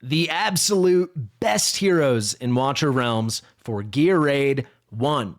the absolute best heroes in Watcher Realms for Gear Raid 1.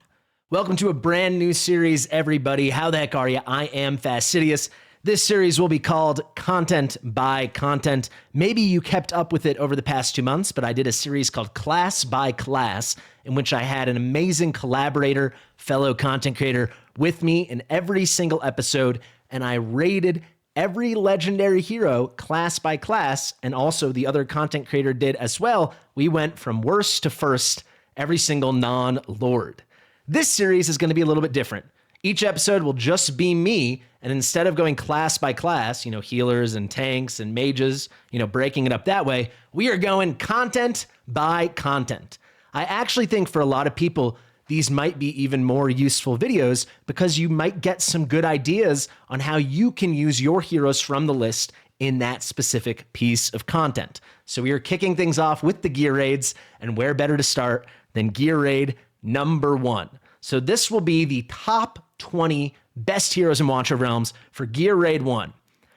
Welcome to a brand new series, everybody. How the heck are you? I am Fastidious. This series will be called Content by Content. Maybe you kept up with it over the past 2 months, but I did a series called Class by Class, in which I had an amazing collaborator, fellow content creator with me in every single episode, and I rated every legendary hero class by class, and also the other content creator did as well. We went from worst to first, every single non-lord. This series is going to be a little bit different. Each episode will just be me, and instead of going class by class, healers and tanks and mages, breaking it up that way, we are going content by content. I actually think for a lot of people, these might be even more useful videos because you might get some good ideas on how you can use your heroes from the list in that specific piece of content. So we are kicking things off with the gear raids, and where better to start than gear raid number 1. So this will be the top 20 best heroes in Watcher Realms for gear raid 1.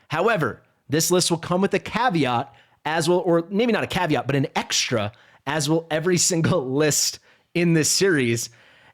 However, this list will come with a caveat, as will, or maybe not a caveat, but an extra, as will every single list in this series,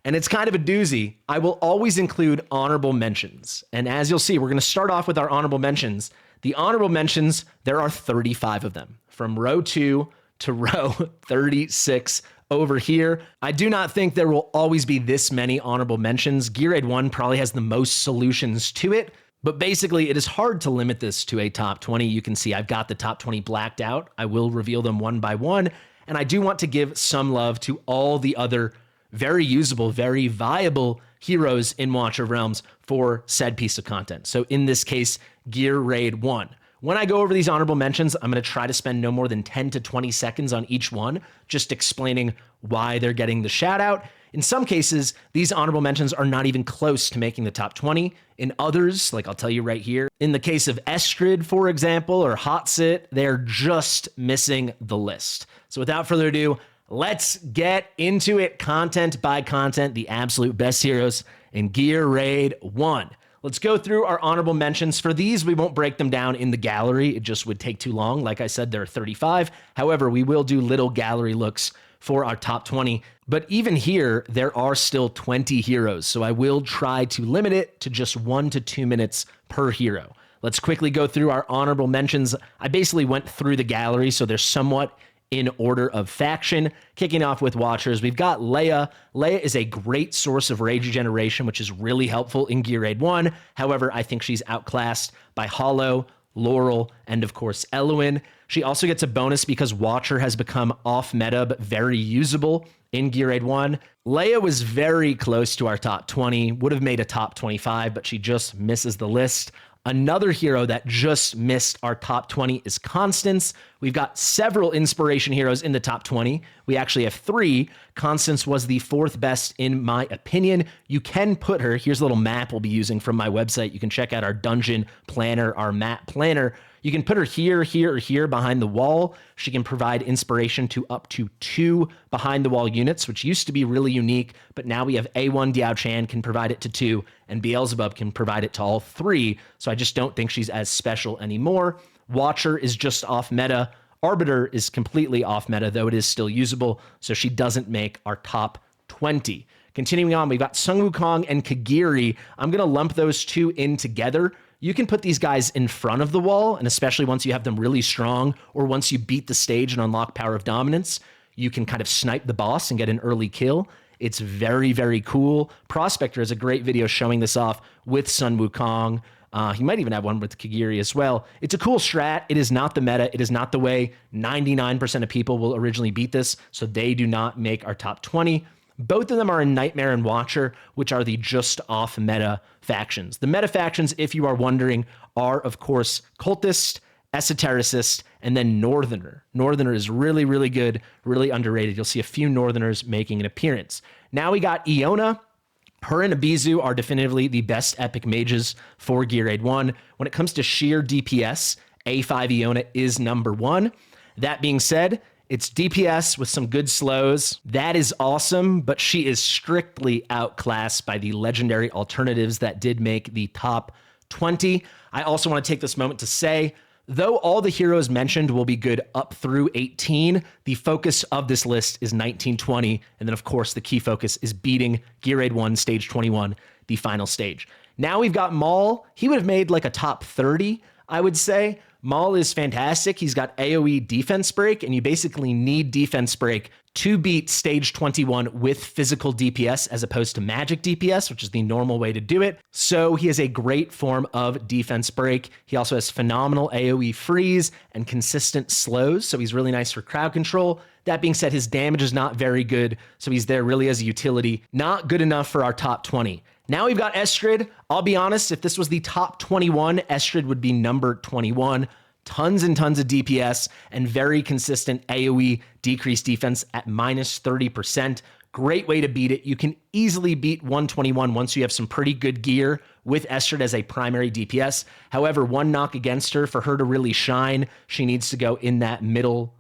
and it's kind of a doozy. I will always include honorable mentions, and as you'll see, we're going to start off with our honorable mentions. The honorable mentions, there are 35 of them, from row 2 to row 36 over here. I do not think there will always be this many honorable mentions. Gear Raid 1 probably has the most solutions to it, but basically it is hard to limit this to a top 20. You can see I've got the top 20 blacked out. I will reveal them one by one. And I do want to give some love to all the other very usable, very viable heroes in Watcher Realms for said piece of content. So in this case, Gear Raid 1. When I go over these honorable mentions, I'm going to try to spend no more than 10 to 20 seconds on each one, just explaining why they're getting the shout out. In some cases, these honorable mentions are not even close to making the top 20. In others, like I'll tell you right here, in the case of Estrid, for example, or Hotsit, they're just missing the list. So without further ado, let's get into it content by content, the absolute best heroes in Gear Raid 1. Let's go through our honorable mentions. For these, we won't break them down in the gallery. It just would take too long. Like I said, there are 35. However, we will do little gallery looks for our top 20. But even here, there are still 20 heroes. So I will try to limit it to just 1 to 2 minutes per hero. Let's quickly go through our honorable mentions. I basically went through the gallery, so they're somewhat in order of faction. Kicking off with Watchers, we've got Leia. Leia is a great source of rage regeneration, which is really helpful in Gear Raid 1. However, I think she's outclassed by Hollow, Laurel, and of course, Elowyn. She also gets a bonus because Watcher has become off-meta, but very usable in Gear Raid 1. Leia was very close to our top 20, would have made a top 25, but she just misses the list. Another hero that just missed our top 20 is Constance. We've got several inspiration heroes in the top 20. We actually have 3. Constance was the 4th best in my opinion. You can put her, here's a little map we'll be using from my website. You can check out our dungeon planner, our map planner. You can put her here, here, or here behind the wall. She can provide inspiration to up to 2 behind the wall units, which used to be really unique, but now we have A1 Diaochan can provide it to 2, and Beelzebub can provide it to all 3, so I just don't think she's as special anymore. Watcher is just off meta. Arbiter is completely off meta, though it is still usable, so she doesn't make our top 20. Continuing on, we've got Sun Wukong and Kagiri. I'm going to lump those 2 in together. You can put these guys in front of the wall, and especially once you have them really strong, or once you beat the stage and unlock Power of Dominance, you can kind of snipe the boss and get an early kill. It's very, very cool. Prospector is a great video showing this off with Sun Wukong. He might even have one with Kagiri as well. It's a cool strat. It is not the meta. It is not the way 99% of people will originally beat this, so they do not make our top 20. Both of them are in Nightmare and Watcher, which are the just off meta factions. The meta factions, if you are wondering, are of course Cultist, Esotericist, and then Northerner. Northerner is really, really good, really underrated. You'll see a few Northerners making an appearance. Now we got Iona. Her and Abizu are definitively the best epic mages for Gear Raid 1. When it comes to sheer DPS, A5 Iona is number 1. That being said, it's DPS with some good slows. That is awesome, but she is strictly outclassed by the legendary alternatives that did make the top 20. I also want to take this moment to say Though all the heroes mentioned will be good up through 18, the focus of this list is 19-20, and then of course the key focus is beating Gear Raid 1 Stage 21, the final stage. Now we've got Maul. He would have made like a top 30, I would say. Maul is fantastic. He's got AoE defense break, and you basically need defense break to beat stage 21 with physical DPS as opposed to magic DPS, which is the normal way to do it. So he has a great form of defense break. He also has phenomenal AoE freeze and consistent slows, so he's really nice for crowd control. That being said, his damage is not very good, so he's there really as a utility. Not good enough for our top 20. Now we've got Estrid. I'll be honest, if this was the top 21, Estrid would be number 21. Tons and tons of DPS and very consistent AoE decreased defense at minus 30%. Great way to beat it. You can easily beat 121 once you have some pretty good gear with Estrid as a primary DPS. However, one knock against her, for her to really shine, she needs to go in that middle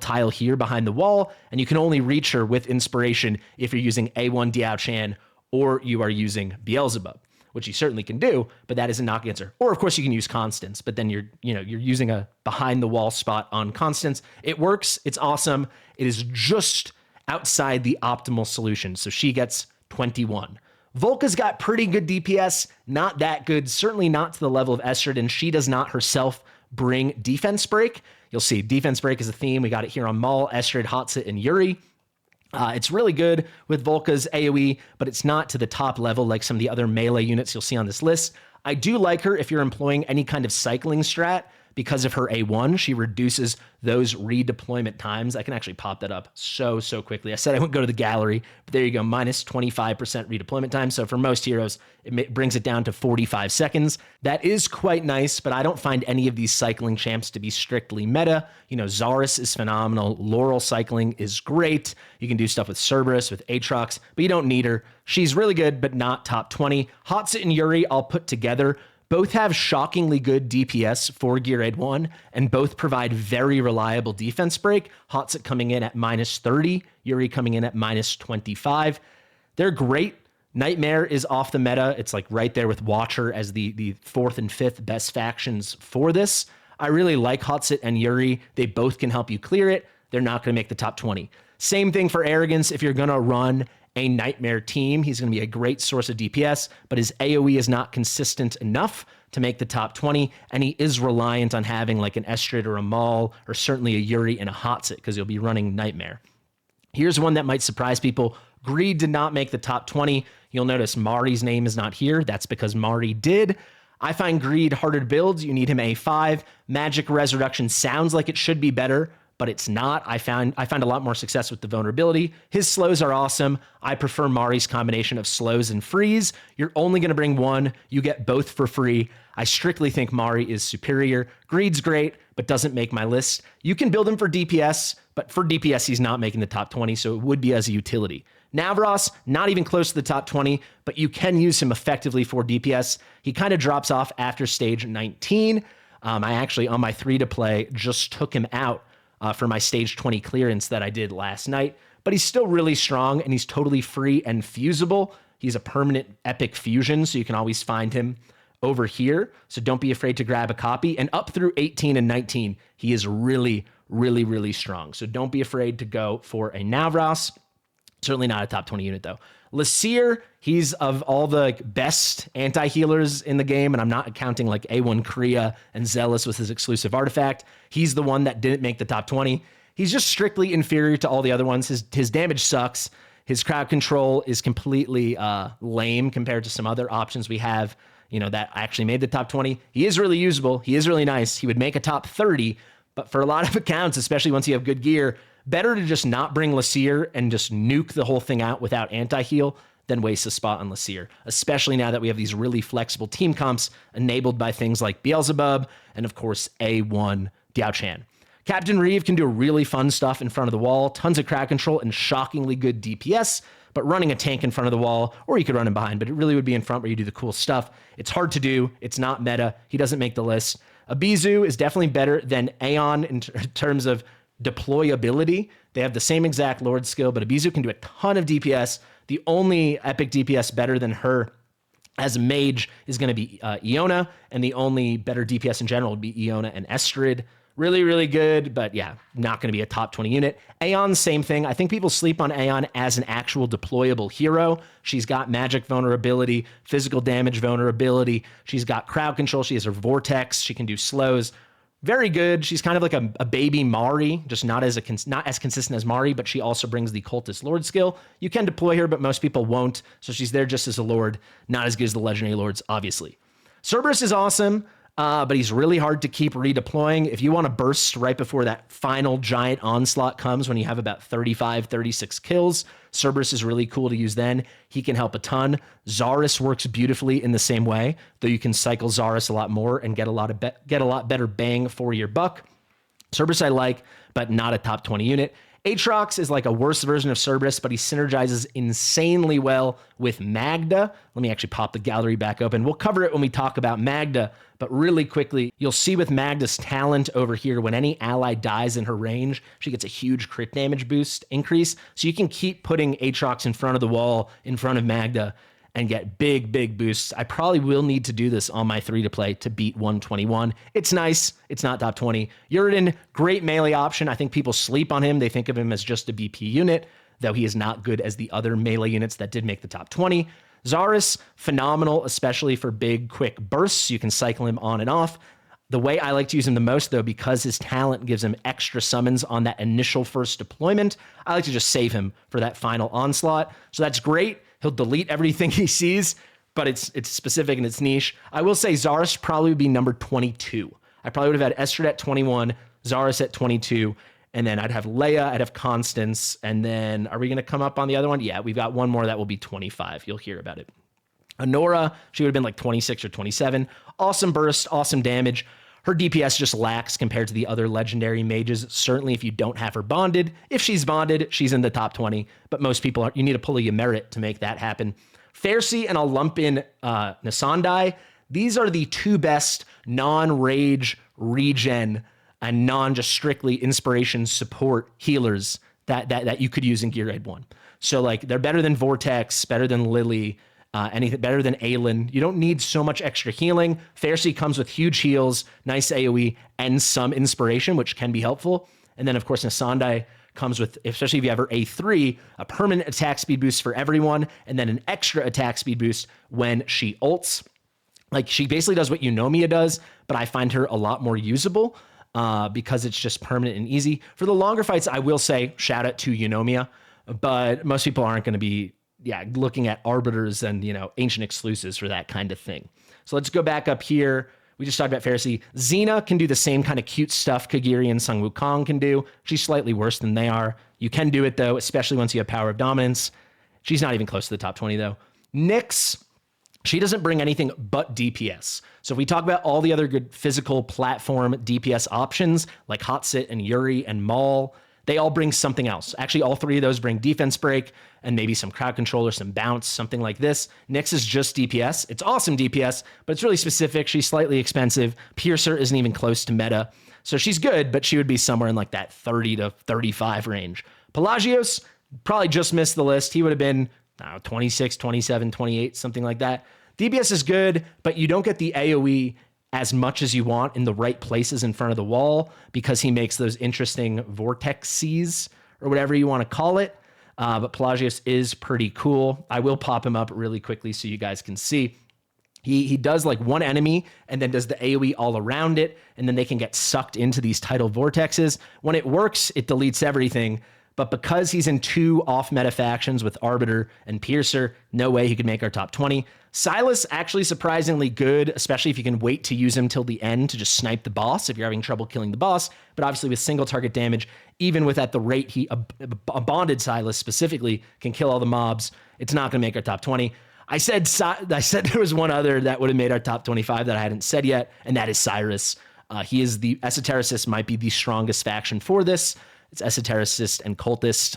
tile here behind the wall, and you can only reach her with inspiration if you're using A1 Diaochan or you are using Beelzebub, which you certainly can do, but that is a knock against her. Or of course you can use Constance, but then you're using a behind the wall spot on Constance. It works. It's awesome. It is just outside the optimal solution. So she gets 21. Volka's got pretty good DPS, not that good, certainly not to the level of Estrid, and she does not herself bring defense break. You'll see defense break is a theme. We got it here on Maul, Estrid, Hotsit, and Yuri. It's really good with Volka's AoE, but it's not to the top level like some of the other melee units you'll see on this list. I do like her if you're employing any kind of cycling strat. Because of her A1, she reduces those redeployment times. I can actually pop that up so quickly. I said I wouldn't go to the gallery, but there you go, minus 25% redeployment time. So for most heroes, it brings it down to 45 seconds. That is quite nice, but I don't find any of these cycling champs to be strictly meta. You know, Zarus is phenomenal. Laurel cycling is great. You can do stuff with Cerberus, with Aatrox, but you don't need her. She's really good, but not top 20. Hotsit and Yuri I'll put together. Both have shockingly good DPS for Gear Raid 1, and both provide very reliable defense break. Hotsit coming in at minus 30, Yuri coming in at minus 25. They're great. Nightmare is off the meta. It's like right there with Watcher as the fourth and fifth best factions for this. I really like Hotsit and Yuri. They both can help you clear it. They're not going to make the top 20. Same thing for Arrogance. If you're going to run a Nightmare team, he's going to be a great source of DPS, but his AoE is not consistent enough to make the top 20, and he is reliant on having like an Estrid or a Maul, or certainly a Yuri and a Hotsit, because you'll be running Nightmare. Here's one that might surprise people. Greed did not make the top 20. You'll notice Marri's name is not here. That's because Marri did. I find Greed harder to build. You need him A5. Magic Resurrection sounds like it should be better, but it's not. I found a lot more success with the vulnerability. His slows are awesome. I prefer Mari's combination of slows and freeze. You're only going to bring one. You get both for free. I strictly think Marri is superior. Greed's great, but doesn't make my list. You can build him for DPS, but for DPS, he's not making the top 20, so it would be as a utility. Navros, not even close to the top 20, but you can use him effectively for DPS. He kind of drops off after stage 19. I actually, on my 3-to-play, just took him out for my stage 20 clearance that I did last night, but he's still really strong and he's totally free and fusible. He's a permanent epic fusion, so you can always find him over here. So don't be afraid to grab a copy. And up through 18 and 19, he is really strong. So don't be afraid to go for a Navros. Certainly not a top 20 unit though. Lasir, he's of all the best anti-healers in the game, and I'm not counting like A1 Kriya and Zealous with his exclusive artifact. He's the one that didn't make the top 20. He's just strictly inferior to all the other ones. His damage sucks. His crowd control is completely lame compared to some other options we have, you know, that actually made the top 20. He is really usable. He is really nice. He would make a top 30, but for a lot of accounts, especially once you have good gear, better to just not bring Lasir and just nuke the whole thing out without anti-heal than waste a spot on Lasir, especially now that we have these really flexible team comps enabled by things like Beelzebub and, of course, A1 Diaochan. Captain Reeve can do really fun stuff in front of the wall, tons of crowd control and shockingly good DPS, but running a tank in front of the wall, or you could run him behind, but it really would be in front where you do the cool stuff. It's hard to do. It's not meta. He doesn't make the list. Abizu is definitely better than Aeon in terms of deployability. They have the same exact Lord skill, but Abizu can do a ton of DPS. The only epic DPS better than her As a mage is going to be Iona, and the only better DPS in general would be Iona and Estrid. Really, really good, but yeah, not going to be a top 20 unit. Aeon, same thing. I think people sleep on Aeon as an actual deployable hero. She's got magic vulnerability, physical damage vulnerability. She's got crowd control. She has her vortex. She can do slows. Very good. She's kind of like a baby Marri, just not as consistent as Marri, but she also brings the Cultist Lord skill. You can deploy her, but most people won't. So she's there just as a Lord, not as good as the Legendary Lords, obviously. Cerberus is awesome, but he's really hard to keep redeploying. If you want to burst right before that final giant onslaught comes, when you have about 35, 36 kills, Cerberus is really cool to use then. He can help a ton. Zarus works beautifully in the same way, though you can cycle Zarus a lot more and get a lot better bang for your buck. Cerberus I like, but not a top 20 unit. Aatrox is like a worse version of Cerberus, but he synergizes insanely well with Magda. Let me actually pop the gallery back open. We'll cover it when we talk about Magda, but really quickly, you'll see with Magda's talent over here, when any ally dies in her range, she gets a huge crit damage boost increase. So you can keep putting Aatrox in front of the wall, in front of Magda, and get big, big boosts. I probably will need to do this on my 3-to-play to beat 121. It's nice. It's not top 20. Uridan, great melee option. I think people sleep on him. They think of him as just a BP unit, though he is not good as the other melee units that did make the top 20. Zarus, phenomenal, especially for big, quick bursts. You can cycle him on and off. The way I like to use him the most, though, because his talent gives him extra summons on that initial first deployment, I like to just save him for that final onslaught. So that's great. He'll delete everything he sees, but it's specific and it's niche. I will say Zarus probably would be number 22. I probably would have had Estrid at 21, Zarus at 22, and then I'd have Leia, I'd have Constance, and then are we going to come up on the other one? Yeah, we've got one more that will be 25. You'll hear about it. Honora, she would have been like 26 or 27. Awesome burst, awesome damage. Her DPS just lacks compared to the other legendary mages. Certainly if you don't have her bonded. If she's bonded, she's in the top 20. But most people, you need to pull a Ymmerit to make that happen. Pharisee, and I'll lump in Nasandai. These are the two best non-rage, regen, and non-just strictly inspiration support healers that you could use in Gear Raid 1. So like they're better than Vortex, better than Lily, anything better than Aelin. You don't need so much extra healing. Pharisee comes with huge heals, nice AoE, and some inspiration, which can be helpful. And then, of course, Nasandai comes with, especially if you have her A3, a permanent attack speed boost for everyone, and then an extra attack speed boost when she ults. Like, she basically does what Eunomia does, but I find her a lot more usable because it's just permanent and easy. For the longer fights, I will say, shout out to Eunomia, but most people aren't going to be looking at arbiters and, ancient exclusives for that kind of thing. So let's go back up here. We just talked about Pharisee. Xena can do the same kind of cute stuff Kagiri and Sung Wukong can do. She's slightly worse than they are. You can do it, though, especially once you have Power of Dominance. She's not even close to the top 20, though. Nyx, she doesn't bring anything but DPS. So if we talk about all the other good physical platform DPS options, like Hotsit and Yuri and Maul, they all bring something else. Actually, all three of those bring defense break and maybe some crowd control or some bounce, something like this. Nyx is just DPS. It's awesome DPS, but it's really specific. She's slightly expensive. Piercer isn't even close to meta. So she's good, but she would be somewhere in like that 30 to 35 range. Pelagios probably just missed the list. He would have been 26, 27, 28, something like that. DPS is good, but you don't get the AoE as much as you want in the right places in front of the wall because he makes those interesting vortexes or whatever you want to call it. But Pelagios is pretty cool. I will pop him up really quickly so you guys can see. He does like one enemy and then does the AoE all around it, and then they can get sucked into these tidal vortexes. When it works, it deletes everything. But because he's in two off-meta factions with Arbiter and Piercer, no way he could make our top 20. Silas, actually surprisingly good, especially if you can wait to use him till the end to just snipe the boss if you're having trouble killing the boss. But obviously with single target damage, even with at the rate a bonded Silas specifically can kill all the mobs, it's not going to make our top 20. I said there was one other that would have made our top 25 that I hadn't said yet, and that is Cyrus. He is the Esotericist, might be the strongest faction for this. It's Esotericist and Cultist.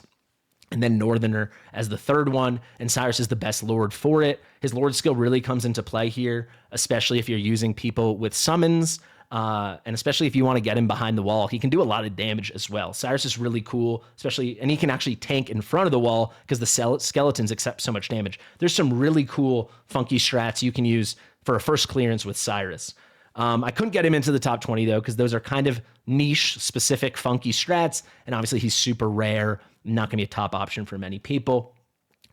and then Northerner as the third one, and Cyrus is the best Lord for it. His Lord skill really comes into play here, especially if you're using people with summons, and especially if you want to get him behind the wall. He can do a lot of damage as well. Cyrus is really cool, especially, and he can actually tank in front of the wall because the skeletons accept so much damage. There's some really cool, funky strats you can use for a first clearance with Cyrus. I couldn't get him into the top 20 though, because those are kind of niche, specific, funky strats, and obviously he's super rare, not going to be a top option for many people.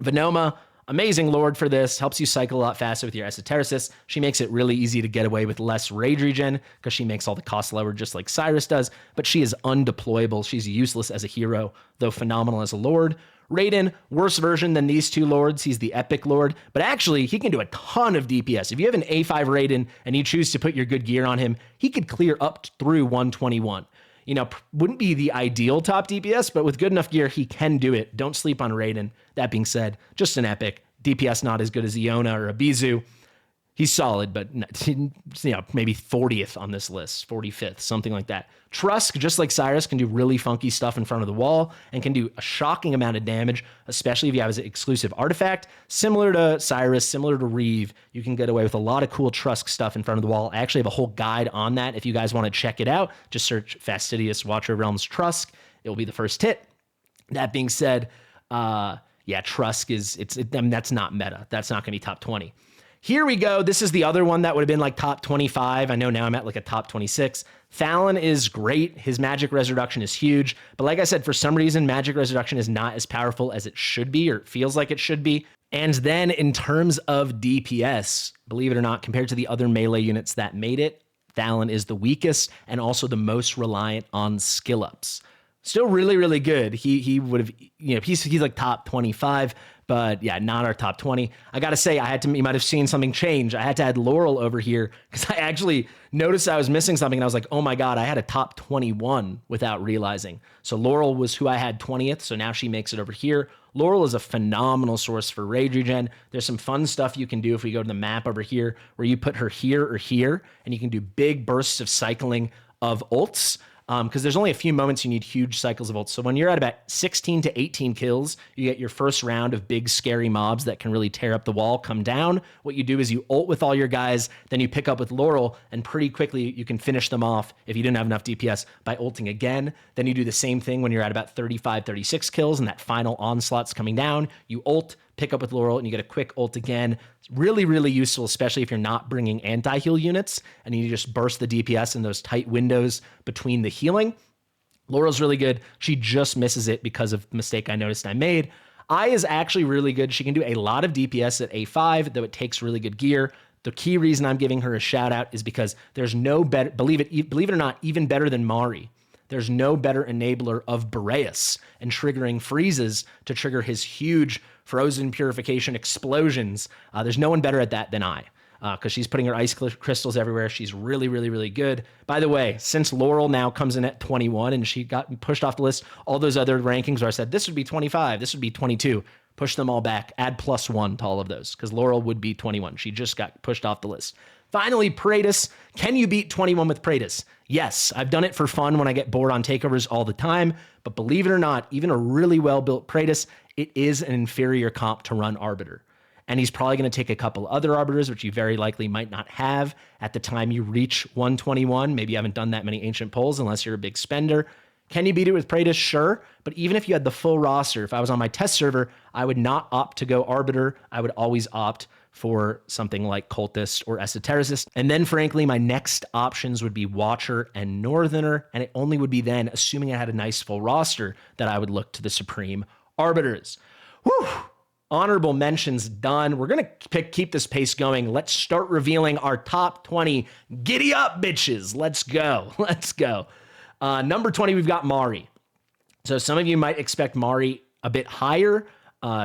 Venoma, amazing Lord for this, helps you cycle a lot faster with your Esotericist. She makes it really easy to get away with less rage regen because she makes all the costs lower just like Cyrus does, but she is undeployable. She's useless as a hero, though phenomenal as a Lord. Raiden, worse version than these two Lords. He's the epic Lord, but actually he can do a ton of DPS. If you have an A5 Raiden and you choose to put your good gear on him, he could clear up through 121. You know, wouldn't be the ideal top DPS, but with good enough gear, he can do it. Don't sleep on Raiden. That being said, just an epic. DPS not as good as Iona or Abizu. He's solid, but you know, maybe 40th on this list, 45th, something like that. Trusk, just like Cyrus, can do really funky stuff in front of the wall and can do a shocking amount of damage, especially if you have his exclusive artifact. Similar to Cyrus, similar to Reeve, you can get away with a lot of cool Trusk stuff in front of the wall. I actually have a whole guide on that. If you guys want to check it out, just search Fastidious Watcher of Realms Trusk. It will be the first hit. That being said, yeah, Trusk I mean, that's not meta. That's not going to be top 20. Here we go. This is the other one that would have been like top 25. I know now I'm at like a top 26. Fallon is great. His magic resurrection is huge. But like I said, for some reason, magic resurrection is not as powerful as it should be, or it feels like it should be. And then in terms of DPS, believe it or not, compared to the other melee units that made it, Fallon is the weakest and also the most reliant on skill ups. Still really, really good. He would have, you know, he's like top 25, but yeah, not our top 20. I got to say, you might have seen something change. I had to add Laurel over here because I actually noticed I was missing something and I was like, oh my God, I had a top 21 without realizing. So Laurel was who I had 20th. So now she makes it over here. Laurel is a phenomenal source for rage regen. There's some fun stuff you can do if we go to the map over here where you put her here or here and you can do big bursts of cycling of ults. Because there's only a few moments you need huge cycles of ults. So when you're at about 16 to 18 kills, you get your first round of big scary mobs that can really tear up the wall, come down. What you do is you ult with all your guys, then you pick up with Laurel, and pretty quickly you can finish them off if you didn't have enough DPS by ulting again. Then you do the same thing when you're at about 35, 36 kills, and that final onslaught's coming down. You ult, pick up with Laurel, and you get a quick ult again. It's really, really useful, especially if you're not bringing anti-heal units and you just burst the DPS in those tight windows between the healing. Laurel's really good. She just misses it because of the mistake I noticed I made. Ai is actually really good. She can do a lot of DPS at A5, though it takes really good gear. The key reason I'm giving her a shout out is because there's no better, believe it or not, even better than Marri. There's no better enabler of Boreas and triggering freezes to trigger his huge frozen purification explosions. There's no one better at that than I, because she's putting her ice crystals everywhere. She's really, really, really good. By the way, since Laurel now comes in at 21 and she got pushed off the list, all those other rankings where I said this would be 25, this would be 22, push them all back, add +1 to all of those, because Laurel would be 21. She just got pushed off the list. Finally, Praetus. Can you beat 21 with Praetus? Yes, I've done it for fun when I get bored on takeovers all the time, but believe it or not, even a really well-built Praetus, it is an inferior comp to run Arbiter. And he's probably going to take a couple other Arbiters, which you very likely might not have at the time you reach 121. Maybe you haven't done that many Ancient Pulls unless you're a big spender. Can you beat it with Praetus? Sure. But even if you had the full roster, if I was on my test server, I would not opt to go Arbiter. I would always opt for something like Cultist or Esotericist. And then frankly, my next options would be Watcher and Northerner. And it only would be then, assuming I had a nice full roster, that I would look to the Supreme Arbiters. Whew. Honorable mentions done. We're going to keep this pace going. Let's start revealing our top 20. Giddy up, bitches. Let's go. Let's go. Number 20, we've got Marri. So some of you might expect Marri a bit higher.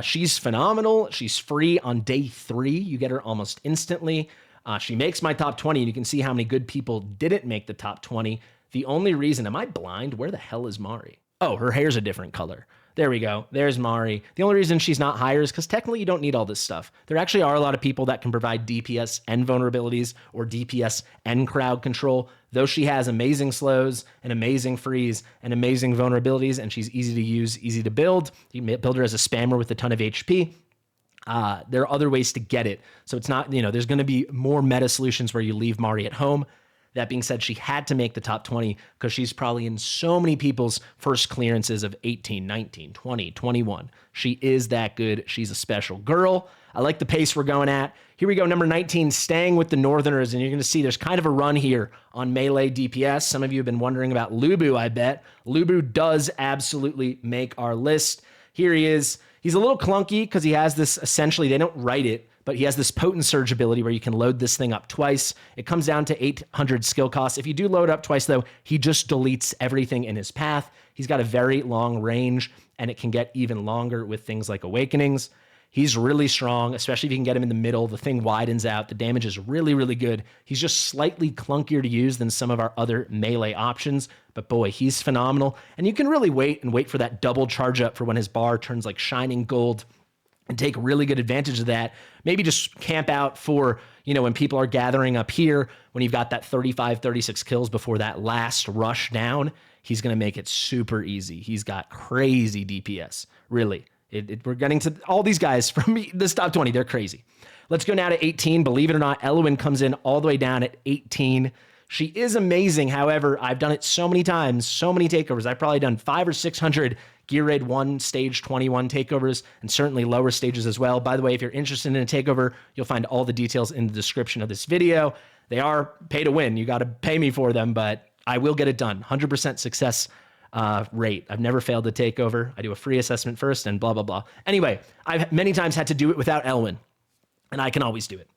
She's phenomenal. She's free on day 3. You get her almost instantly. She makes my top 20, and you can see how many good people didn't make the top 20. The only reason, am I blind? Where the hell is Marri? Oh, her hair's a different color. There we go. There's Marri. The only reason she's not higher is because technically you don't need all this stuff. There actually are a lot of people that can provide DPS and vulnerabilities or DPS and crowd control. Though she has amazing slows and amazing freeze and amazing vulnerabilities, and she's easy to use, easy to build. You can build her as a spammer with a ton of HP. There are other ways to get it. So it's not, there's going to be more meta solutions where you leave Marri at home. That being said, she had to make the top 20 because she's probably in so many people's first clearances of 18, 19, 20, 21. She is that good. She's a special girl. I like the pace we're going at. Here we go, number 19, staying with the Northerners, and you're going to see there's kind of a run here on melee DPS. Some of you have been wondering about Lubu, I bet. Lubu does absolutely make our list. Here he is. He's a little clunky because he has this, essentially, they don't write it, but he has this potent surge ability where you can load this thing up twice. It comes down to 800 skill costs. If you do load up twice, though, he just deletes everything in his path. He's got a very long range, and it can get even longer with things like Awakenings. He's really strong, especially if you can get him in the middle. The thing widens out. The damage is really, really good. He's just slightly clunkier to use than some of our other melee options, but boy, he's phenomenal. And you can really wait for that double charge up for when his bar turns like shining gold and take really good advantage of that. Maybe just camp out for, when people are gathering up here, when you've got that 35, 36 kills before that last rush down, he's going to make it super easy. He's got crazy DPS, really. We're getting to all these guys from this top 20. They're crazy. Let's go now to 18. Believe it or not, Elowyn comes in all the way down at 18. She is amazing. However, I've done it so many times, so many takeovers. I've probably done 500 or 600 Gear Raid 1 stage 21 takeovers, and certainly lower stages as well. By the way, if you're interested in a takeover, you'll find all the details in the description of this video. They are pay to win. You got to pay me for them, but I will get it done. 100% success rate. I've never failed a takeover. I do a free assessment first and blah, blah, blah. Anyway, I've many times had to do it without Elowyn, and I can always do it.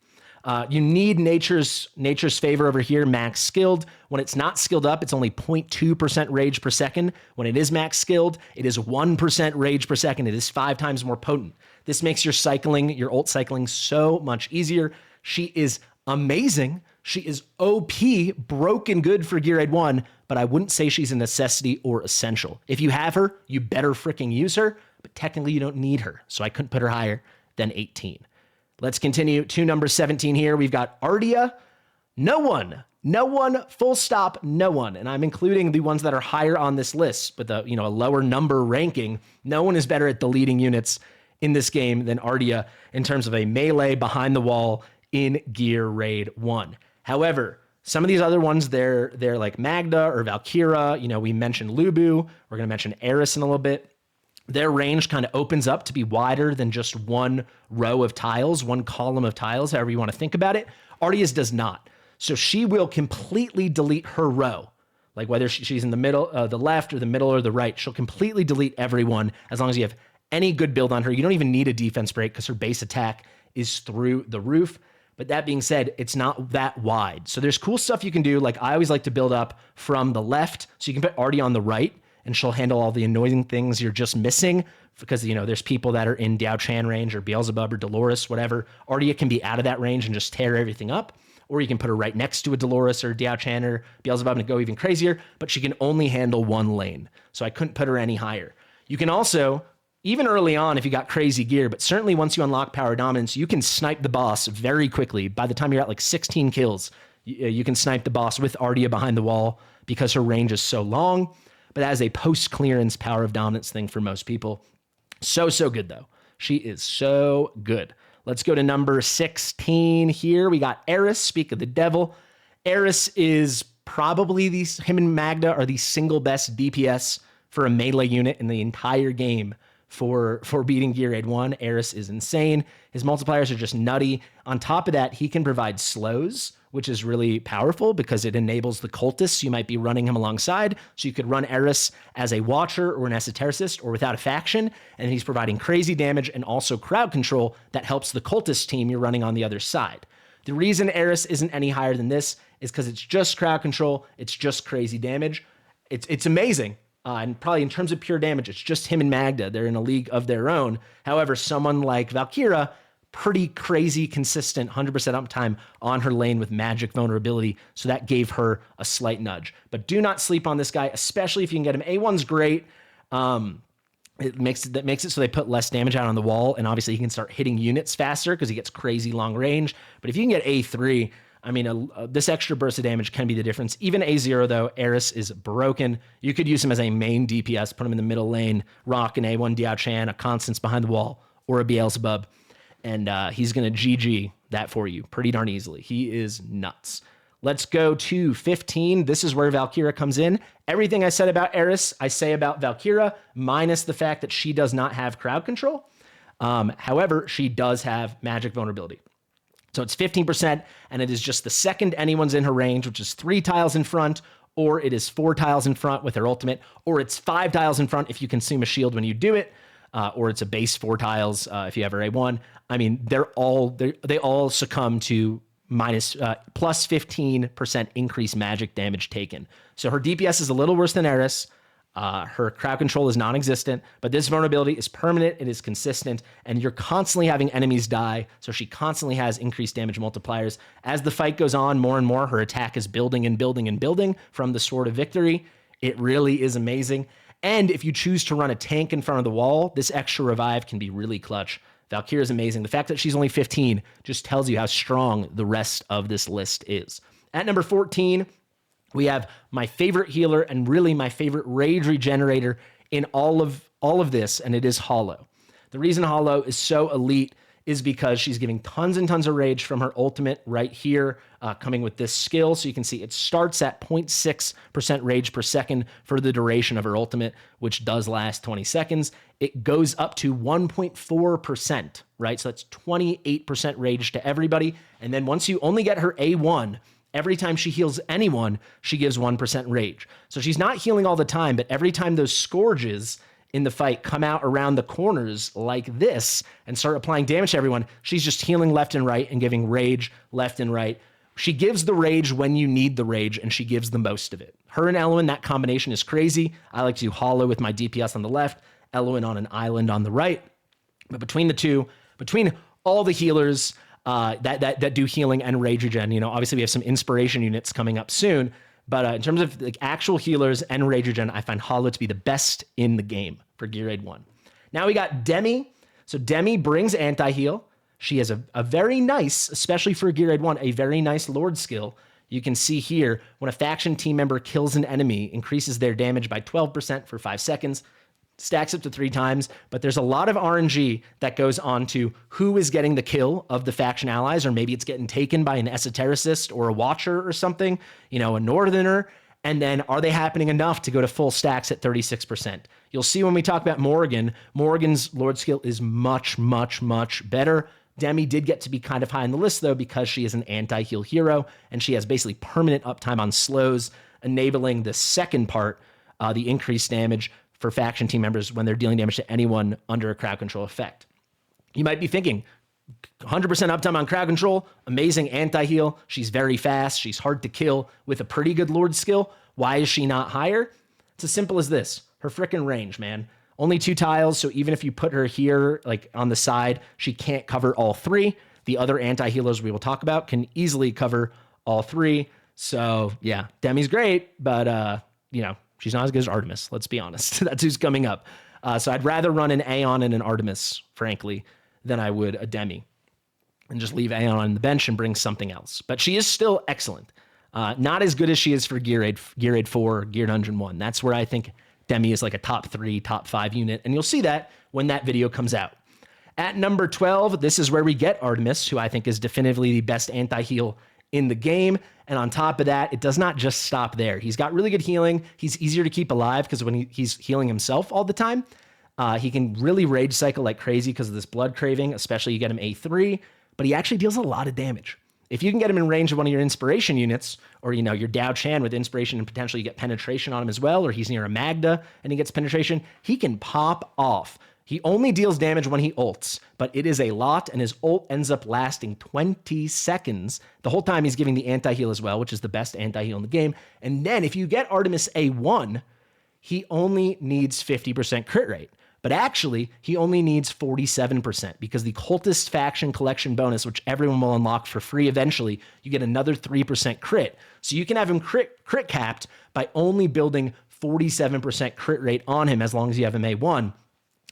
You need nature's favor over here, max skilled. When it's not skilled up, it's only 0.2% rage per second. When it is max skilled, it is 1% rage per second. It is 5 times more potent. This makes your ult cycling so much easier. She is amazing. She is OP, broken good for Gear Raid 1, but I wouldn't say she's a necessity or essential. If you have her, you better freaking use her, but technically you don't need her, so I couldn't put her higher than 18. Let's continue to number 17 here. We've got Ardea. No one, full stop, no one. And I'm including the ones that are higher on this list, but a lower number ranking. No one is better at deleting units in this game than Ardea in terms of a melee behind the wall in Gear Raid 1. However, some of these other ones, they're like Magda or Valkyra. We mentioned Lubu. We're going to mention Aeris in a little bit. Their range kind of opens up to be wider than just one row of tiles, one column of tiles, however you want to think about it. Ardea's does not. So she will completely delete her row. Like whether she's in the middle, the left or the middle or the right, she'll completely delete everyone as long as you have any good build on her. You don't even need a defense break because her base attack is through the roof. But that being said, it's not that wide. So there's cool stuff you can do. Like I always like to build up from the left. So you can put Ardea on the right, and she'll handle all the annoying things you're just missing because, there's people that are in Diaochan range or Beelzebub or Dolores, whatever. Ardea can be out of that range and just tear everything up. Or you can put her right next to a Dolores or Diaochan or Beelzebub and go even crazier, but she can only handle one lane. So I couldn't put her any higher. You can also, even early on if you got crazy gear, but certainly once you unlock Power Dominance, you can snipe the boss very quickly. By the time you're at like 16 kills, you can snipe the boss with Ardea behind the wall because her range is so long. But that is a post-clearance Power of Dominance thing for most people. So good, though. She is so good. Let's go to number 16 here. We got Aeris, speak of the devil. Aeris is probably him and Magda are the single best DPS for a melee unit in the entire game for beating Gear Raid 1. Aeris is insane. His multipliers are just nutty. On top of that, he can provide slows, which is really powerful because it enables the cultists you might be running him alongside. So you could run Aeris as a watcher or an esotericist or without a faction, and he's providing crazy damage and also crowd control that helps the cultist team you're running on the other side. The reason Aeris isn't any higher than this is because it's just crowd control. It's just crazy damage. It's amazing. And probably in terms of pure damage, it's just him and Magda. They're in a league of their own. However, someone like Valkyra, pretty crazy, consistent, 100% uptime on her lane with magic vulnerability. So that gave her a slight nudge. But do not sleep on this guy, especially if you can get him. A1's great. It makes it so they put less damage out on the wall, and obviously he can start hitting units faster because he gets crazy long range. But if you can get A3, I mean, this extra burst of damage can be the difference. Even A0, though, Aeris is broken. You could use him as a main DPS, put him in the middle lane, rock an A1 Diaochan, a Constance behind the wall, or a Beelzebub, and he's going to GG that for you pretty darn easily. He is nuts. Let's go to 15. This is where Valkyra comes in. Everything I said about Aeris, I say about Valkyra, minus the fact that she does not have crowd control. However, she does have magic vulnerability. So it's 15%, and it is just the second anyone's in her range, which is 3 tiles in front, or it is 4 tiles in front with her ultimate, or it's 5 tiles in front if you consume a shield when you do it, or it's a base 4 tiles if you have her A1. I mean, they all succumb to plus 15% increased magic damage taken. So her DPS is a little worse than Aeris. Her crowd control is non-existent, but this vulnerability is permanent, it is consistent, and you're constantly having enemies die, so she constantly has increased damage multipliers. As the fight goes on more and more, her attack is building and building and building from the Sword of Victory. It really is amazing. And if you choose to run a tank in front of the wall, this extra revive can be really clutch. Valkyra is amazing. The fact that she's only 15 just tells you how strong the rest of this list is. At number 14, we have my favorite healer and really my favorite rage regenerator in all of this, and it is Hollow. The reason Hollow is so elite is because she's giving tons and tons of rage from her ultimate right here, coming with this skill. So you can see it starts at 0.6% rage per second for the duration of her ultimate, which does last 20 seconds. It goes up to 1.4%, right? So that's 28% rage to everybody. And then once you only get her A1, every time she heals anyone, she gives 1% rage. So she's not healing all the time, but every time those scourges in the fight come out around the corners like this and start applying damage to everyone, she's just healing left and right and giving rage left and right. She gives the rage when you need the rage, and she gives the most of it. Her and Elowyn, that combination is crazy. I like to Hollow with my DPS on the left, Elowyn on an island on the right. But between the two, between all the healers that do healing and rage regen, you know, obviously we have some inspiration units coming up soon, but in terms of like actual healers and rage regen, I find Hollow to be the best in the game for Gear Raid 1. Now we got Demi. So Demi brings anti-heal. She has a very nice, especially for Gear Raid 1, a very nice Lord skill. You can see here, when a faction team member kills an enemy, increases their damage by 12% for 5 seconds, stacks up to 3 times, but there's a lot of RNG that goes on to who is getting the kill of the faction allies, or maybe it's getting taken by an esotericist or a watcher or something, you know, a northerner, and then are they happening enough to go to full stacks at 36%? You'll see when we talk about Morrigan, Morrigan's Lord skill is much, much, much better. Demi did get to be kind of high on the list, though, because she is an anti-heal hero, and she has basically permanent uptime on slows, enabling the second part, the increased damage for faction team members when they're dealing damage to anyone under a crowd control effect. You might be thinking, 100% uptime on crowd control, amazing anti-heal, she's very fast, she's hard to kill with a pretty good Lord skill. Why is she not higher? It's as simple as this. Her frickin' range, man. Only 2 tiles, so even if you put her here, like on the side, she can't cover all 3. The other anti-healers we will talk about can easily cover all 3. So yeah, Demi's great, but you know, she's not as good as Artemis, let's be honest. That's who's coming up. So I'd rather run an Aeon and an Artemis, frankly, than I would a Demi. And just leave Aeon on the bench and bring something else. But she is still excellent. Not as good as she is for Gear Raid 4, Gear Dungeon 1. That's where I think Demi is like a top 3, top 5 unit. And you'll see that when that video comes out. At number 12, this is where we get Artemis, who I think is definitively the best anti-heal in the game. And on top of that, it does not just stop there. He's got really good healing. He's easier to keep alive because when he's healing himself all the time, he can really rage cycle like crazy because of this blood craving, especially you get him A3, but he actually deals a lot of damage. If you can get him in range of one of your inspiration units, or you know, your Diaochan with inspiration and potentially you get penetration on him as well, or he's near a Magda and he gets penetration, he can pop off. He only deals damage when he ults, but it is a lot, and his ult ends up lasting 20 seconds. The whole time he's giving the anti-heal as well, which is the best anti-heal in the game. And then if you get Artemis A1, he only needs 50% crit rate. But actually, he only needs 47% because the Cultist Faction Collection bonus, which everyone will unlock for free eventually, you get another 3% crit. So you can have him crit capped by only building 47% crit rate on him as long as you have him A1,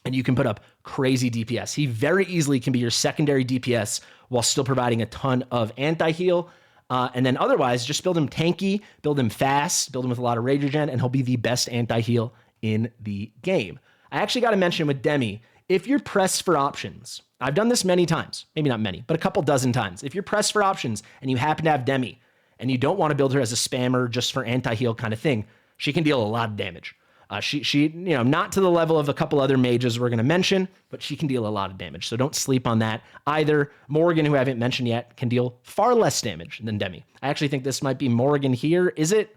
and you can put up crazy DPS. He very easily can be your secondary DPS while still providing a ton of anti-heal. And then otherwise, just build him tanky, build him fast, build him with a lot of rage regen, and he'll be the best anti-heal in the game. I actually got to mention with Demi, if you're pressed for options, I've done this many times, maybe not many, but a couple dozen times. If you're pressed for options and you happen to have Demi and you don't want to build her as a spammer just for anti-heal kind of thing, she can deal a lot of damage. She, not to the level of a couple other mages we're going to mention, but she can deal a lot of damage. So don't sleep on that either. Morrigan, who I haven't mentioned yet, can deal far less damage than Demi. I actually think this might be Morrigan here. Is it?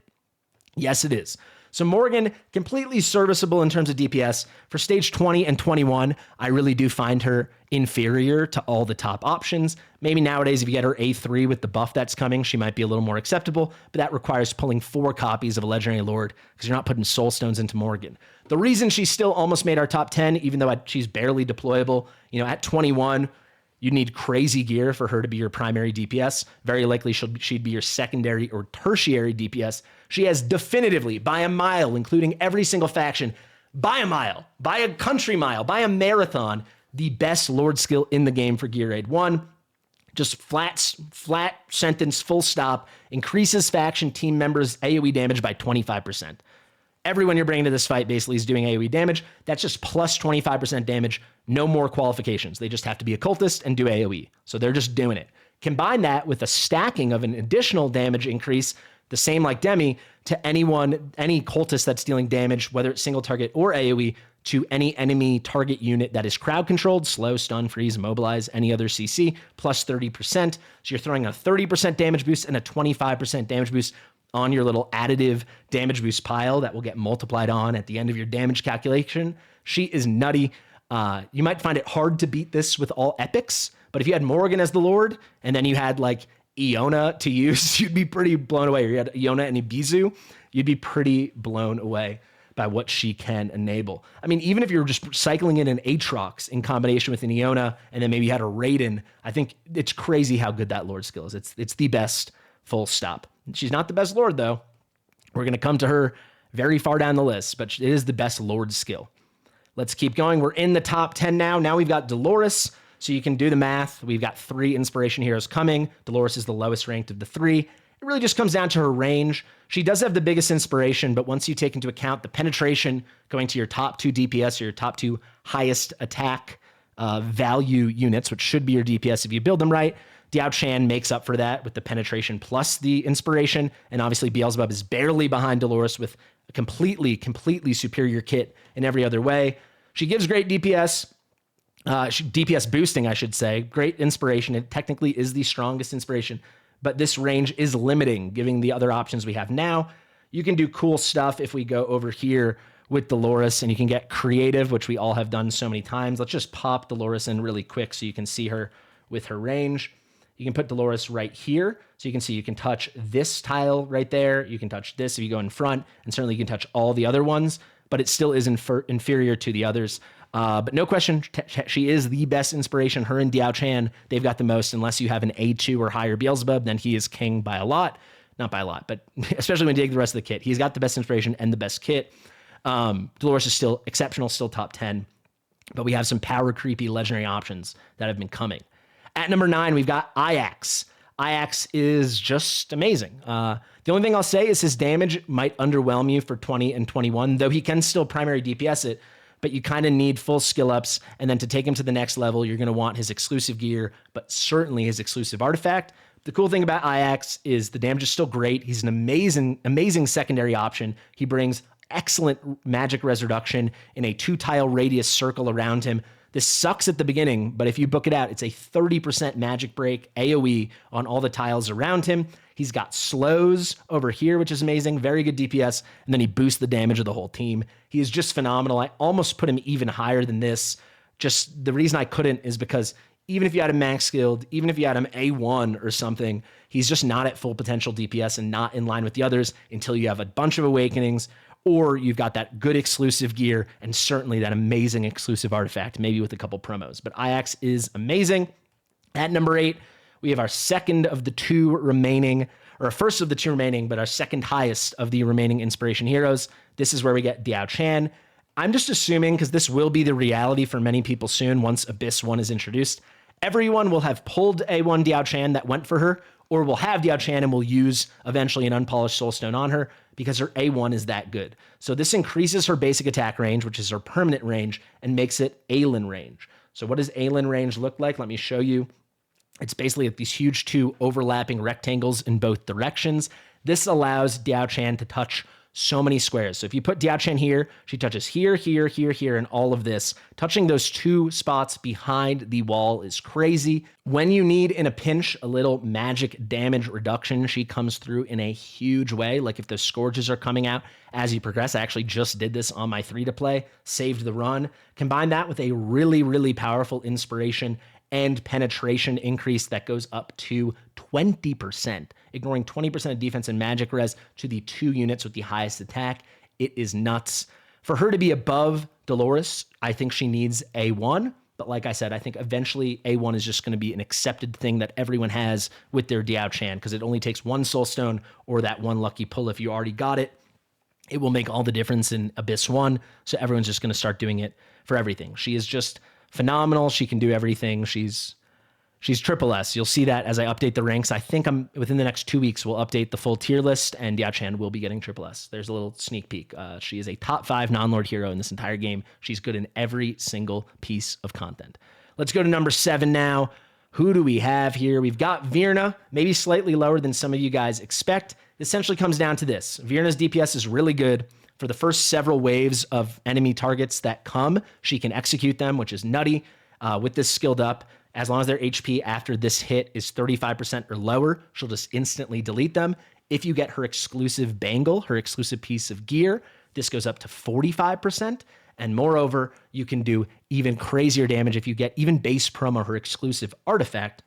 Yes, it is. So Morrigan, completely serviceable in terms of DPS. For stage 20 and 21, I really do find her inferior to all the top options. Maybe nowadays, if you get her A3 with the buff that's coming, she might be a little more acceptable, but that requires pulling 4 copies of a Legendary Lord because you're not putting Soul Stones into Morrigan. The reason she still almost made our top 10, even though she's barely deployable, at 21, you need crazy gear for her to be your primary DPS. Very likely she'd be your secondary or tertiary DPS. She has definitively, by a mile, including every single faction, by a mile, by a country mile, by a marathon, the best Lord skill in the game for Gear Raid 1. Just flat sentence, full stop, increases faction team members' AoE damage by 25%. Everyone you're bringing to this fight basically is doing AoE damage. That's just plus 25% damage. No more qualifications. They just have to be a cultist and do AoE. So they're just doing it. Combine that with a stacking of an additional damage increase, the same like Demi, to any cultist that's dealing damage, whether it's single target or AoE, to any enemy target unit that is crowd controlled, slow, stun, freeze, immobilize, any other CC, plus 30%. So you're throwing a 30% damage boost and a 25% damage boost on your little additive damage boost pile that will get multiplied on at the end of your damage calculation. She is nutty. You might find it hard to beat this with all epics, but if you had Morrigan as the Lord, and then you had like Iona to use, you'd be pretty blown away. Or you had Iona and Ibizu, you'd be pretty blown away by what she can enable. I mean, even if you're just cycling in an Aatrox in combination with an Iona, and then maybe you had a Raiden, I think it's crazy how good that Lord skill is. It's the best, full stop. She's not the best Lord, though. We're going to come to her very far down the list, but it is the best Lord skill. Let's keep going. We're in the top 10 now. Now we've got Dolores, so you can do the math. We've got 3 inspiration heroes coming. Dolores is the lowest ranked of the 3. It really just comes down to her range. She does have the biggest inspiration, but once you take into account the penetration going to your top 2 DPS or your top 2 highest attack value units, which should be your DPS if you build them right, Diaochan makes up for that with the penetration plus the inspiration. And obviously Beelzebub is barely behind Dolores with a completely superior kit in every other way. She gives great DPS, DPS boosting, I should say. Great inspiration. It technically is the strongest inspiration, but this range is limiting, giving the other options we have now. You can do cool stuff if we go over here with Dolores, and you can get creative, which we all have done so many times. Let's just pop Dolores in really quick so you can see her with her range. You can put Dolores right here. So you can see you can touch this tile right there. You can touch this if you go in front, and certainly you can touch all the other ones, but it still is inferior to the others. But no question, she is the best inspiration. Her and Diaochan, they've got the most. Unless you have an A2 or higher Beelzebub, then he is king by a lot. Not by a lot, but especially when you take the rest of the kit. He's got the best inspiration and the best kit. Dolores is still exceptional, still top 10. But we have some power creepy legendary options that have been coming. At number 9, we've got Ajax. Ajax is just amazing. The only thing I'll say is his damage might underwhelm you for 20 and 21, though he can still primary DPS it, but you kind of need full skill ups. And then to take him to the next level, you're going to want his exclusive gear, but certainly his exclusive artifact. The cool thing about Ajax is the damage is still great. He's an amazing secondary option. He brings excellent magic resurrection in a 2-tile radius circle around him. This sucks at the beginning, but if you book it out, it's a 30% magic break AoE on all the tiles around him. He's got slows over here, which is amazing. Very good DPS. And then he boosts the damage of the whole team. He is just phenomenal. I almost put him even higher than this. Just the reason I couldn't is because even if you had him max skilled, even if you had him A1 or something, he's just not at full potential DPS and not in line with the others until you have a bunch of awakenings, or you've got that good exclusive gear and certainly that amazing exclusive artifact, maybe with a couple promos. But Ajax is amazing. At number 8, we have our second of the 2 remaining or first of the two remaining, but our second highest of the remaining inspiration heroes. This is where we get Diaochan. I'm just assuming, because this will be the reality for many people soon once Abyss 1 is introduced, everyone will have pulled A1 Diaochan that went for her, or will have Diaochan and will use eventually an unpolished soulstone on her because her A1 is that good. So this increases her basic attack range, which is her permanent range, and makes it Aelin range. So what does Aelin range look like? Let me show you. It's basically like these huge two overlapping rectangles in both directions. This allows Diaochan to touch so many squares. So if you put Diaochan here, she touches here, here, here, here, and all of this. Touching those two spots behind the wall is crazy. When you need, in a pinch, a little magic damage reduction, she comes through in a huge way. Like if the Scourges are coming out as you progress, I actually just did this on my 3-to-play, saved the run. Combine that with a really, really powerful inspiration and penetration increase that goes up to 20%, ignoring 20% of defense and magic res to the 2 units with the highest attack. It is nuts. For her to be above Dolores, I think she needs A1. But like I said, I think eventually A1 is just going to be an accepted thing that everyone has with their Diaochan, because it only takes 1 soulstone or that 1 lucky pull. If you already got it, it will make all the difference in Abyss 1. So everyone's just going to start doing it for everything. She is just phenomenal. She can do everything. She's triple S. You'll see that as I update the ranks. I think within the next 2 weeks, we'll update the full tier list, and Diaochan will be getting triple S. There's a little sneak peek. She is a top 5 non-lord hero in this entire game. She's good in every single piece of content. Let's go to number 7 now. Who do we have here? We've got Vierna, maybe slightly lower than some of you guys expect. It essentially comes down to this. Vierna's DPS is really good. For the first several waves of enemy targets that come, she can execute them, which is nutty. With this skilled up, as long as their HP after this hit is 35% or lower, she'll just instantly delete them. If you get her exclusive bangle, her exclusive piece of gear, this goes up to 45%. And moreover, you can do even crazier damage if you get even base promo her exclusive artifact.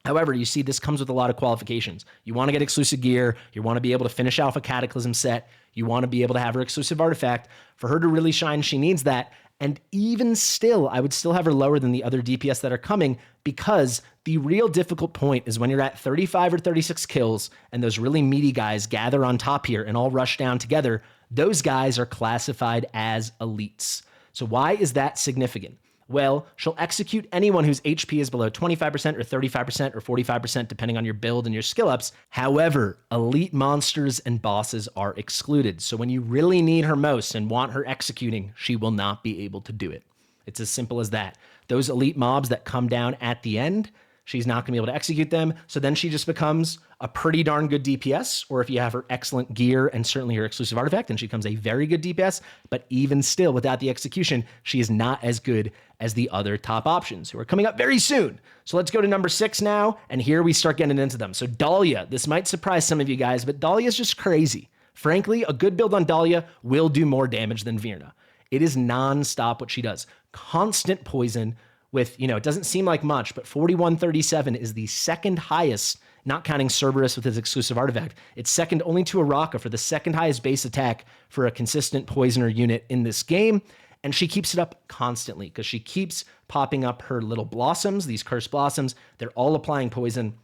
However, you see this comes with a lot of qualifications. You want to get exclusive gear. You want to be able to finish off a Cataclysm set. You want to be able to have her exclusive artifact. For her to really shine, she needs that. And even still, I would still have her lower than the other DPS that are coming, because the real difficult point is when you're at 35 or 36 kills and those really meaty guys gather on top here and all rush down together. Those guys are classified as elites. So why is that significant? Well, she'll execute anyone whose HP is below 25% or 35% or 45%, depending on your build and your skill ups. However, elite monsters and bosses are excluded. So when you really need her most and want her executing, she will not be able to do it. It's as simple as that. Those elite mobs that come down at the end, she's not going to be able to execute them. So then she just becomes a pretty darn good DPS, or if you have her excellent gear and certainly her exclusive artifact, then she becomes a very good DPS. But even still, without the execution, she is not as good as the other top options who are coming up very soon. So let's go to number 6 now, and here we start getting into them. So Dahlia, this might surprise some of you guys, but Dahlia is just crazy. Frankly, a good build on Dahlia will do more damage than Vierna. It is non-stop what she does. Constant poison with, it doesn't seem like much, but 4137 is the second highest, not counting Cerberus with his exclusive artifact. It's second only to Araka for the second highest base attack for a consistent poisoner unit in this game. And she keeps it up constantly because she keeps popping up her little blossoms, these cursed blossoms. They're all applying poison.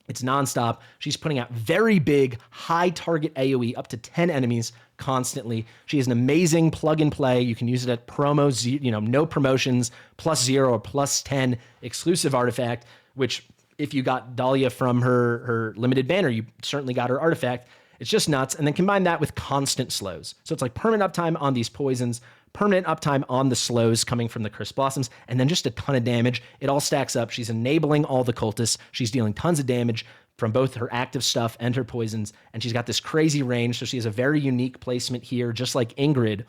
It's nonstop. She's putting out very big, high target AoE, up to 10 enemies constantly. She has an amazing plug and play. You can use it at promo, no promotions, +0 or +10 exclusive artifact, which if you got Dahlia from her limited banner, you certainly got her artifact. It's just nuts. And then combine that with constant slows. So it's like permanent uptime on these poisons, permanent uptime on the slows coming from the Cursed Blossoms, and then just a ton of damage. It all stacks up. She's enabling all the cultists. She's dealing tons of damage from both her active stuff and her poisons, and she's got this crazy range, so she has a very unique placement here, just like Ingrid,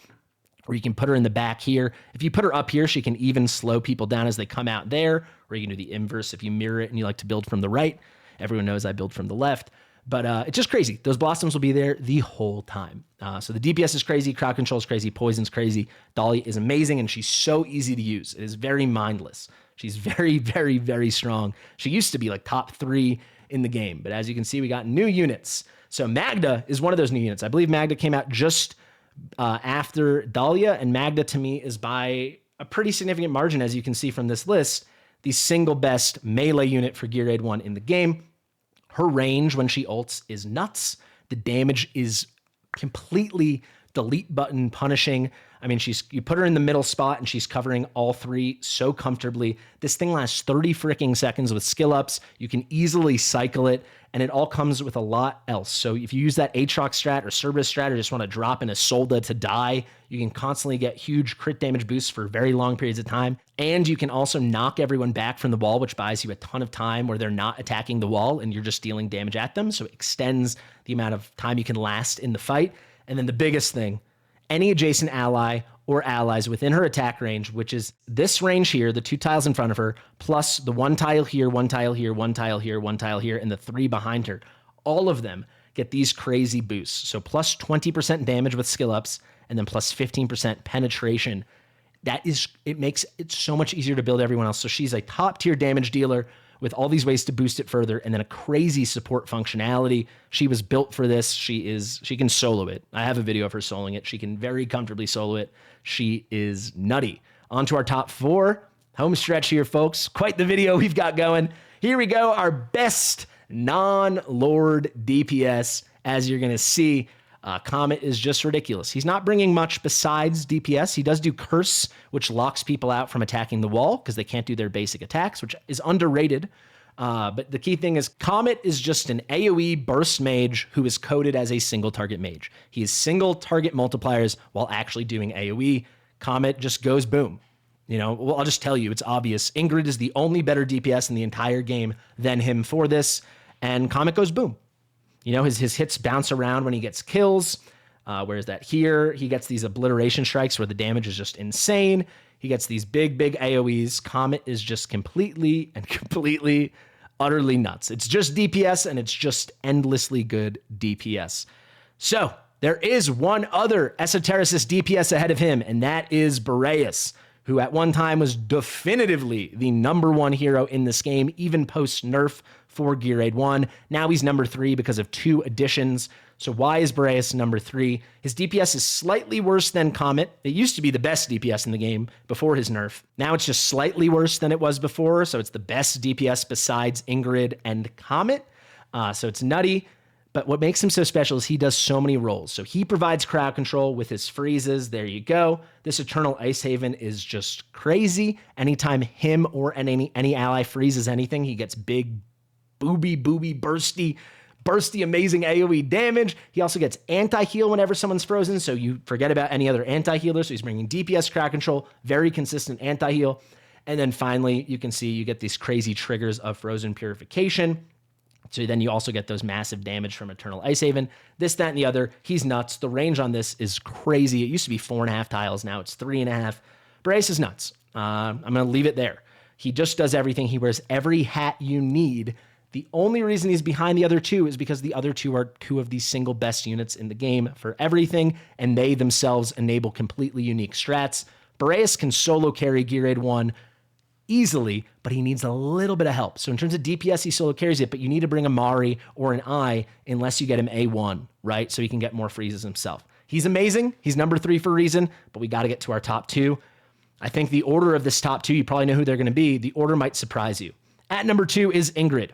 where you can put her in the back here. If you put her up here, she can even slow people down as they come out there, or you can do the inverse if you mirror it and you like to build from the right. Everyone knows I build from the left. But it's just crazy. Those blossoms will be there the whole time. So the DPS is crazy, crowd control is crazy, poison's crazy. Dahlia is amazing, and she's so easy to use. It is very mindless. She's very, very, very strong. She used to be like top 3 in the game. But as you can see, we got new units. So Magda is one of those new units. I believe Magda came out just after Dahlia, and Magda to me is by a pretty significant margin, as you can see from this list, the single best melee unit for Gear Aid 1 in the game. Her range when she ults is nuts. The damage is completely delete button punishing. I mean, you put her in the middle spot and she's covering all three so comfortably. This thing lasts 30 freaking seconds with skill ups. You can easily cycle it, and it all comes with a lot else. So if you use that Aatrox strat or Cerberus strat or just want to drop in a Solda to die, you can constantly get huge crit damage boosts for very long periods of time. And you can also knock everyone back from the wall, which buys you a ton of time where they're not attacking the wall and you're just dealing damage at them. So it extends the amount of time you can last in the fight. And then the biggest thing, any adjacent ally or allies within her attack range, which is this range here, the 2 tiles in front of her, plus the 1 tile here, 1 tile here, 1 tile here, 1 tile here, and the 3 behind her. All of them get these crazy boosts. So plus 20% damage with skill ups, and then plus 15% penetration. It makes it so much easier to build everyone else. So she's a top tier damage dealer with all these ways to boost it further, and then a crazy support functionality. She was built for this. She can solo it. I have a video of her soloing it. She can very comfortably solo it. She is nutty. On to our top 4. Home stretch here, folks. Quite the video we've got going. Here we go. Our best non-Lord DPS. As you're going to see, Khamet is just ridiculous. He's not bringing much besides DPS. He does do Curse, which locks people out from attacking the wall because they can't do their basic attacks, which is underrated. But the key thing is Khamet is just an AoE burst mage who is coded as a single target mage. He is single target multipliers while actually doing AoE. Khamet just goes boom. Well, I'll just tell you, it's obvious. Ingrid is the only better DPS in the entire game than him for this, and Khamet goes boom. His hits bounce around when he gets kills. Whereas that here, he gets these obliteration strikes where the damage is just insane. He gets these big AoEs. Khamet is just completely, utterly nuts. It's just DPS, and it's just endlessly good DPS. So there is one other esotericist DPS ahead of him, and that is Boreas, who at one time was definitively the #1 hero in this game, even post-nerf for Gear Raid 1. Now he's number 3 because of 2 additions. So why is Boreas number 3? His DPS is slightly worse than Khamet. It used to be the best DPS in the game before his nerf. Now it's just slightly worse than it was before, so it's the best DPS besides Ingrid and Khamet. So it's nutty. But what makes him so special is he does so many roles. So he provides crowd control with his freezes. There you go. This Eternal Ice Haven is just crazy. Anytime him or any ally freezes anything, he gets big, booby, bursty, amazing AoE damage. He also gets anti-heal whenever someone's frozen, so you forget about any other anti-healer. So he's bringing DPS crowd control, very consistent anti-heal. And then finally, you can see you get these crazy triggers of frozen purification. So then you also get those massive damage from Eternal Ice Haven. This, that, and the other. He's nuts. The range on this is crazy. It used to be 4.5 tiles. Now it's 3.5. Boreas is nuts. I'm going to leave it there. He just does everything. He wears every hat you need. The only reason he's behind the other 2 is because the other 2 are 2 of the single best units in the game for everything, and they themselves enable completely unique strats. Boreas can solo carry Gear Raid 1 easily, but he needs a little bit of help. So in terms of DPS, he solo carries it, but you need to bring a Marri or an Eye unless you get him A1, right? So he can get more freezes himself. He's amazing. He's number 3 for a reason, but we got to get to our top 2. I think the order of this top 2, you probably know who they're going to be. The order might surprise you. At number 2 is Ingrid.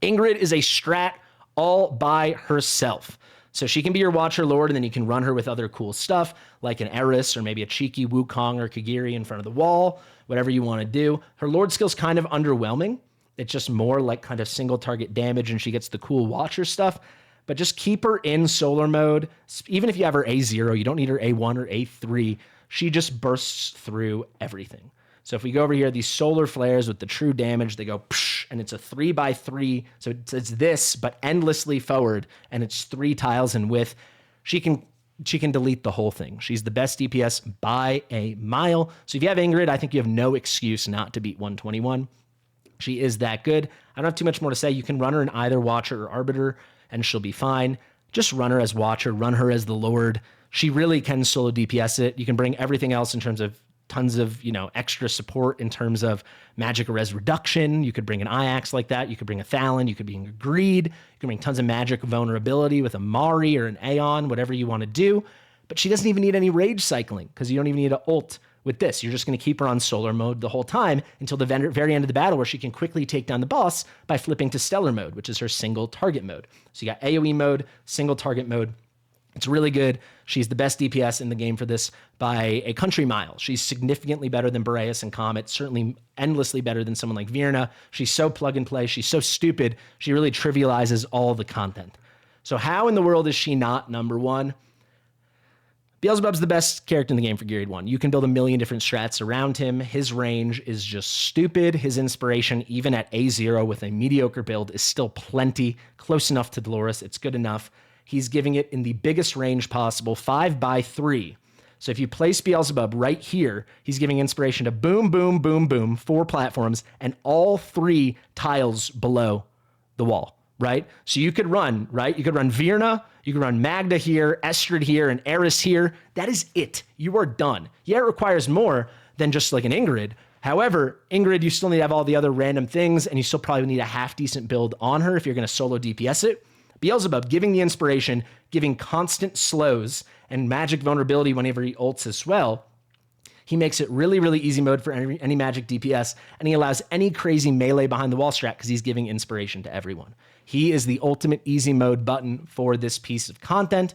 Ingrid is a strat all by herself. So she can be your Watcher Lord, and then you can run her with other cool stuff, like an Aeris or maybe a cheeky Wukong or Kagiri in front of the wall, whatever you want to do. Her Lord skill's kind of underwhelming. It's just more like kind of single target damage, and she gets the cool Watcher stuff. But just keep her in solar mode. Even if you have her A0, you don't need her A1 or A3. She just bursts through everything. So if we go over here, these solar flares with the true damage, they go psh, and it's a 3x3. So it's this, but endlessly forward, and it's 3 tiles in width. She can delete the whole thing. She's the best DPS by a mile. So if you have Ingrid, I think you have no excuse not to beat 121. She is that good. I don't have too much more to say. You can run her in either Watcher or Arbiter, and she'll be fine. Just run her as Watcher, run her as the Lord. She really can solo DPS it. You can bring everything else in terms of tons of, extra support in terms of magic res reduction. You could bring an Ajax like that. You could bring a Thalon. You could bring a Greed. You can bring tons of magic vulnerability with a Marri or an Aeon, whatever you want to do. But she doesn't even need any rage cycling because you don't even need to ult With this, you're just going to keep her on solar mode the whole time until the very end of the battle, where she can quickly take down the boss by flipping to stellar mode, which is her single target mode. So you got AoE mode, single target mode. It's really good. She's the best DPS in the game for this by a country mile. She's significantly better than Boreas and Khamet, certainly endlessly better than someone like Vierna. She's so plug and play. She's so stupid. She really trivializes all the content. So how in the world is she not number one? Beelzebub's the best character in the game for Gear Raid 1. You can build a million different strats around him. His range is just stupid. His inspiration, even at A0 with a mediocre build, is still plenty. Close enough to Dolores. It's good enough. He's giving it in the biggest range possible, 5x3. So if you place Beelzebub right here, he's giving inspiration to boom, boom, boom, boom, 4 platforms, and all 3 tiles below the wall, right? So you could run, right? You could run Vierna, you could run Magda here, Estrid here, and Aeris here. That is it. You are done. Yeah, it requires more than just like an Ingrid. However, Ingrid, you still need to have all the other random things, and you still probably need a half-decent build on her if you're going to solo DPS it. Beelzebub giving the inspiration, giving constant slows and magic vulnerability whenever he ults as well. He makes it really, really easy mode for any magic DPS, and he allows any crazy melee behind the wall strat because he's giving inspiration to everyone. He is the ultimate easy mode button for this piece of content,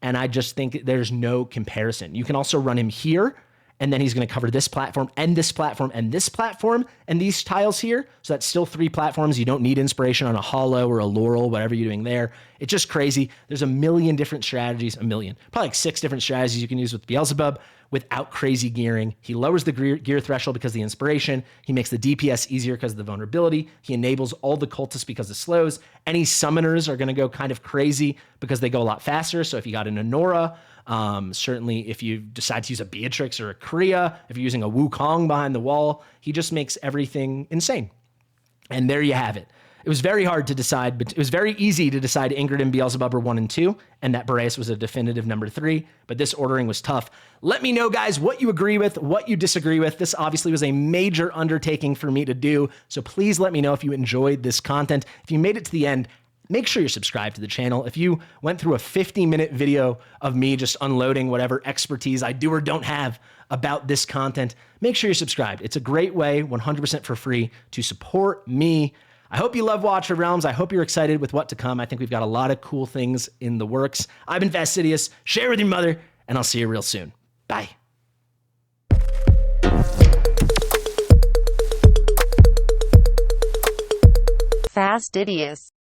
and I just think there's no comparison. You can also run him here, and then he's going to cover this platform and this platform and this platform and these tiles here. So that's still 3 platforms. You don't need inspiration on a Hollow or a Laurel, whatever you're doing there. It's just crazy. There's a million different strategies, probably like 6 different strategies you can use with Beelzebub without crazy gearing. He lowers the gear threshold because of the inspiration. He makes the DPS easier because of the vulnerability. He enables all the cultists because of slows. Any summoners are going to go kind of crazy because they go a lot faster. So if you got an Honora, certainly if you decide to use a Beatrix or a Kriya, if you're using a Wukong behind the wall, he just makes everything insane. And there you have it. It was very hard to decide, but it was very easy to decide Ingrid and Beelzebub were 1 and 2, and that Boreas was a definitive number 3, but this ordering was tough. Let me know, guys, what you agree with, what you disagree with. This obviously was a major undertaking for me to do, so please let me know if you enjoyed this content. If you made it to the end, make sure you're subscribed to the channel. If you went through a 50-minute video of me just unloading whatever expertise I do or don't have about this content, make sure you're subscribed. It's a great way, 100% for free, to support me. I hope you love Watcher Realms. I hope you're excited with what to come. I think we've got a lot of cool things in the works. I've been Fastidious. Share with your mother, and I'll see you real soon. Bye. Fastidious.